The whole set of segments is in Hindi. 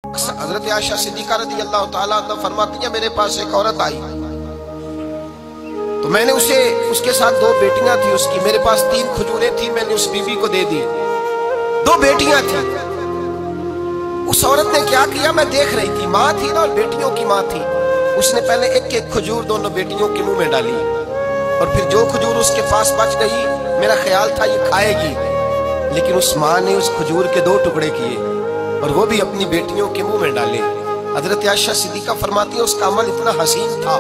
हजरत आयशा सिद्दीका रज़ी अल्लाह तआला अन्हा फरमाती है, मेरे पास एक औरत आई तो मैंने उसके साथ दो बेटियां थी उसकी, मेरे पास 3 खजूरें थी, मैंने उस बीबी को दे दी। 2 बेटियां थी। उस औरत ने क्या किया, मैं देख रही थी, माँ थी ना और बेटियों की माँ थी। उसने पहले एक एक खजूर दोनों बेटियों के मुंह में डाली और फिर जो खजूर उसके पास बच गई, मेरा ख्याल था ये खाएगी, लेकिन उस माँ ने उस खजूर के 2 टुकड़े किए और वो भी अपनी बेटियों के मुंह में डाले। हजरत आयशा सिद्दीका फरमाती है, उसका अमल इतना हसीन था,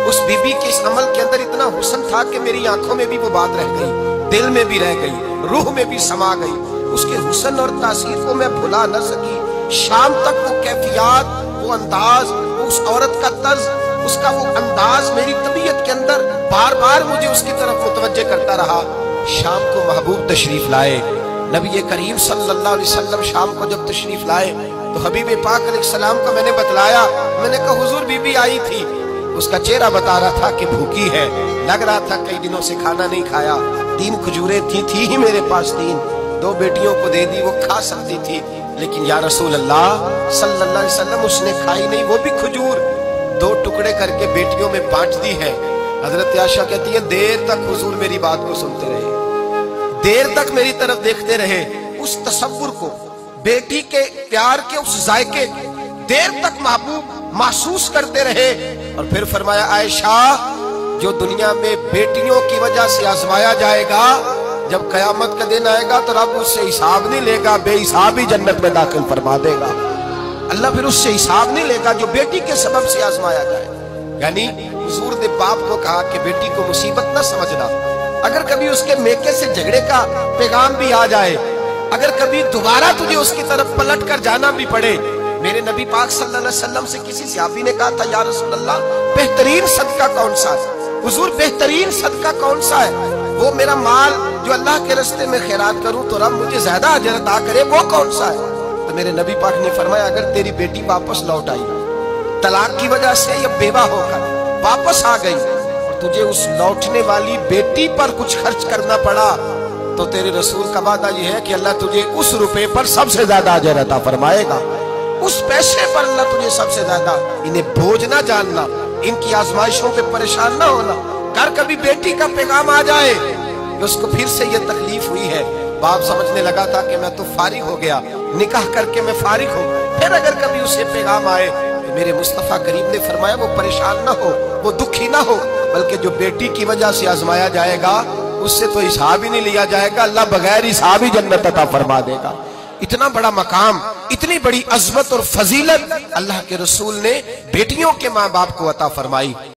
उस बीबी के इस अमल के अंदर इतना हुस्न था कि मेरी आंखों में भी वो बात रह गई, दिल में भी रह गई, रूह में भी समा गई। उसके हुस्न और तासीर को मैं भुला न सकी। शाम तक वो कैफियत, वो अंदाज, उस औरत का तर्ज, उसका वो अंदाज मेरी तबीयत के अंदर बार बार मुझे उसकी तरफ मुतवज्जे करता रहा। शाम को महबूब तशरीफ लाए, नबी करीम सल्लल्लाहु अलैहि वसल्लम शाम को जब तशरीफ लाए तो हबीब पाक अलैहिस्सलाम को मैंने बतलाया, मैंने कहा हुजूर बीबी आई थी, उसका चेहरा बता रहा था कि भूखी है, लग रहा था कई दिनों से खाना नहीं खाया। 3 खजूरें थी ही मेरे पास 3, 2 बेटियों को दे दी, वो खा सकती थी, लेकिन या रसूल अल्लाह सल्लल्लाहु अलैहि वसल्लम उसने खाई नहीं, वो भी खजूर 2 टुकड़े करके बेटियों में बांट दी है। हजरत आयशा कहती है, देर तक हुजूर मेरी बात को सुनते रहे, देर तक मेरी तरफ देखते रहे, उस तसव्वुर को, बेटी के प्यार के उस जायके देर तक महबूब महसूस करते रहे। और फिर फरमाया, आयशा जो दुनिया में बेटियों की वजह से आजमाया जाएगा, जब कयामत का दिन आएगा तो रब उससे हिसाब नहीं लेगा, बेहिसाब ही जन्नत में दाखिल फरमा देगा। अल्लाह फिर उससे हिसाब नहीं लेगा जो बेटी के सबब से आजमाया जाए। यानी हुजूर ने बाप को कहा कि बेटी को मुसीबत न समझना, अगर कभी उसके मेके से झगड़े का पैगाम भी आ जाए, अगर कभी दोबारा तुझे उसकी तरफ पलट कर जाना भी पड़े। मेरे नबी पाक सल्लल्लाहु अलैहि वसल्लम से किसी सहाबी ने कहा था, या रसूल अल्लाह बेहतरीन सदका कौन सा है? हुजूर बेहतरीन सदका कौन सा है? वो मेरा माल जो अल्लाह के रास्ते में खैरात करूं तो रब मुझे ज्यादा अजर अता करे, वो कौन सा है? तो मेरे नबी पाक ने फरमाया, अगर तेरी बेटी वापस लौट आई, तलाक की वजह से या बेवा होकर वापस आ गई और तुझे उस लौटने वाली बेटी पर कुछ खर्च करना पड़ा, तो तेरे रसूल का वादा यह है कि अल्लाह तुझे उस रुपए पर सबसे ज्यादा अजर अता फरमाएगा, उस पैसे पर अल्लाह तुझे सबसे ज्यादा। इन्हें बोझ ना जानना, इनकी आजमाइशों पे परेशान ना होना। घर कभी बेटी का पैगाम आ जाए कि उसको फिर से ये तकलीफ हुई है, बाप समझने लगा था कि मैं तो फारिग हो गया, निकाह करके मैं फारिग हूँ, फिर अगर कभी उसे पैगाम आए तो मेरे मुस्तफा करीम ने फरमाया वो परेशान ना हो, वो दुखी ना हो, बल्कि जो बेटी की वजह से आजमाया जाएगा उससे तो हिसाब ही नहीं लिया जाएगा, अल्लाह बगैर हिसाब ही जन्नत अता फरमा देगा। इतना बड़ा मकाम, इतनी बड़ी अजमत और फजीलत अल्लाह के रसूल ने बेटियों के माँ बाप को अता फरमाई।